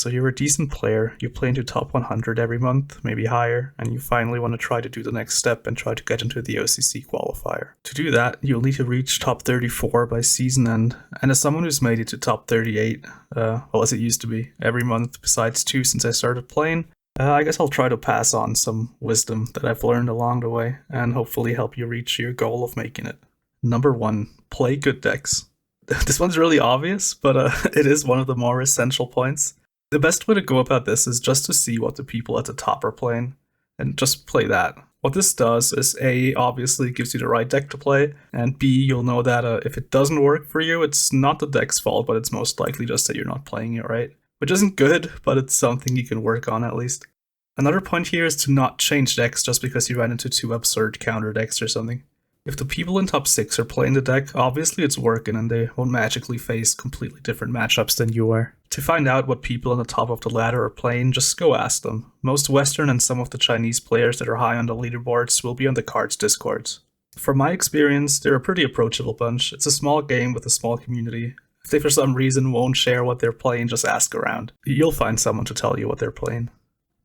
So you're a decent player, you play into top 100 every month, maybe higher, and you finally want to try to do the next step and try to get into the OCC qualifier. To do that, you'll need to reach top 34 by season end, and as someone who's made it to top 38, as it used to be, every month besides 2 since I started playing, I guess I'll try to pass on some wisdom that I've learned along the way, and hopefully help you reach your goal of making it. Number 1, play good decks. This one's really obvious, but it is one of the more essential points. The best way to go about this is just to see what the people at the top are playing, and just play that. What this does is A, obviously gives you the right deck to play, and B, you'll know that if it doesn't work for you, it's not the deck's fault, but it's most likely just that you're not playing it right. Which isn't good, but it's something you can work on at least. Another point here is to not change decks just because you ran into 2 absurd counter decks or something. If the people in top 6 are playing the deck, obviously it's working and they won't magically face completely different matchups than you are. To find out what people on the top of the ladder are playing, just go ask them. Most Western and some of the Chinese players that are high on the leaderboards will be on the Kards discords. From my experience, they're a pretty approachable bunch. It's a small game with a small community. If they for some reason won't share what they're playing, just ask around. You'll find someone to tell you what they're playing.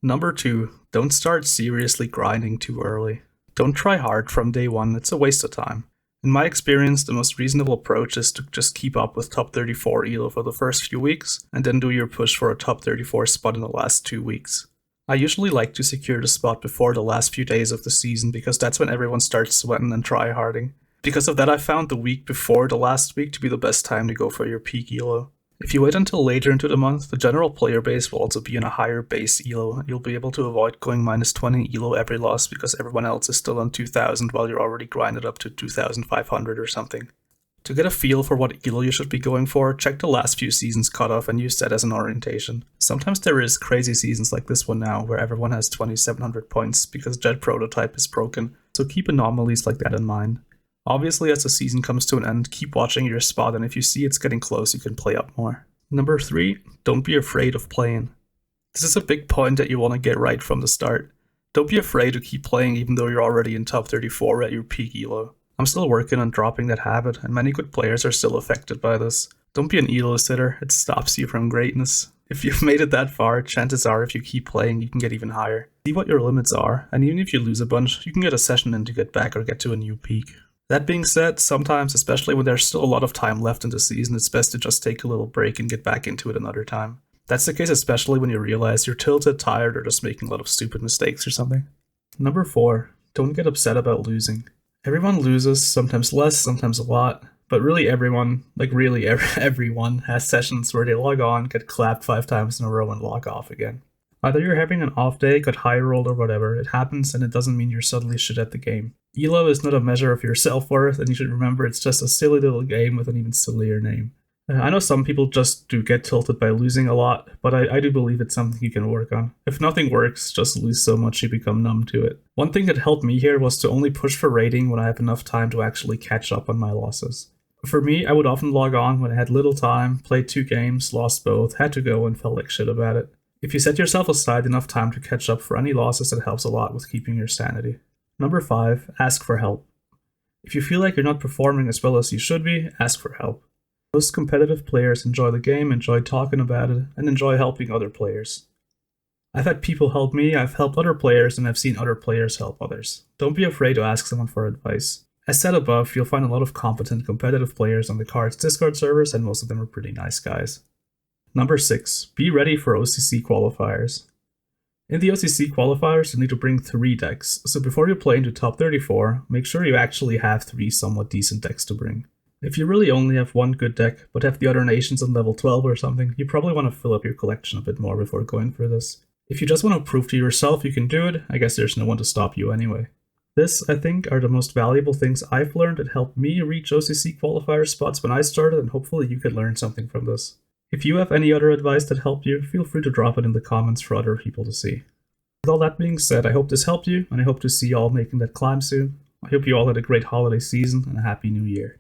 Number 2, don't start seriously grinding too early. Don't try hard from day 1, it's a waste of time. In my experience, the most reasonable approach is to just keep up with top 34 elo for the first few weeks, and then do your push for a top 34 spot in the last 2 weeks. I usually like to secure the spot before the last few days of the season because that's when everyone starts sweating and tryharding. Because of that, I found the week before the last week to be the best time to go for your peak elo. If you wait until later into the month, the general player base will also be in a higher base elo, and you'll be able to avoid going minus 20 elo every loss because everyone else is still on 2000 while you're already grinded up to 2500 or something. To get a feel for what elo you should be going for, check the last few seasons cutoff and use that as an orientation. Sometimes there is crazy seasons like this one now, where everyone has 2700 points because Jet Prototype is broken, so keep anomalies like that in mind. Obviously, as the season comes to an end, keep watching your spot, and if you see it's getting close, you can play up more. Number 3, don't be afraid of playing. This is a big point that you want to get right from the start. Don't be afraid to keep playing even though you're already in top 34 at your peak elo. I'm still working on dropping that habit, and many good players are still affected by this. Don't be an elo sitter, it stops you from greatness. If you've made it that far, chances are if you keep playing, you can get even higher. See what your limits are, and even if you lose a bunch, you can get a session in to get back or get to a new peak. That being said, sometimes, especially when there's still a lot of time left in the season, it's best to just take a little break and get back into it another time. That's the case especially when you realize you're tilted, tired, or just making a lot of stupid mistakes or something. Number 4, don't get upset about losing. Everyone loses, sometimes less, sometimes a lot, but really everyone, everyone has sessions where they log on, get clapped 5 times in a row and log off again. Either you're having an off day, got high rolled or whatever, it happens and it doesn't mean you're suddenly shit at the game. Elo is not a measure of your self-worth, and you should remember it's just a silly little game with an even sillier name. I know some people just do get tilted by losing a lot, but I do believe it's something you can work on. If nothing works, just lose so much you become numb to it. One thing that helped me here was to only push for rating when I have enough time to actually catch up on my losses. For me, I would often log on when I had little time, played 2 games, lost both, had to go, and felt like shit about it. If you set yourself aside enough time to catch up for any losses, that helps a lot with keeping your sanity. Number 5, ask for help. If you feel like you're not performing as well as you should be, ask for help. Most competitive players enjoy the game, enjoy talking about it, and enjoy helping other players. I've had people help me, I've helped other players, and I've seen other players help others. Don't be afraid to ask someone for advice. As said above, you'll find a lot of competent competitive players on the Kards Discord servers, and most of them are pretty nice guys. Number 6, be ready for OCC qualifiers. In the OCC qualifiers, you need to bring 3 decks, so before you play into top 34, make sure you actually have 3 somewhat decent decks to bring. If you really only have 1 good deck, but have the other nations on level 12 or something, you probably want to fill up your collection a bit more before going for this. If you just want to prove to yourself you can do it, I guess there's no one to stop you anyway. This, I think, are the most valuable things I've learned that helped me reach OCC qualifier spots when I started, and hopefully you can learn something from this. If you have any other advice that helped you, feel free to drop it in the comments for other people to see. With all that being said, I hope this helped you, and I hope to see you all making that climb soon. I hope you all had a great holiday season and a happy new year.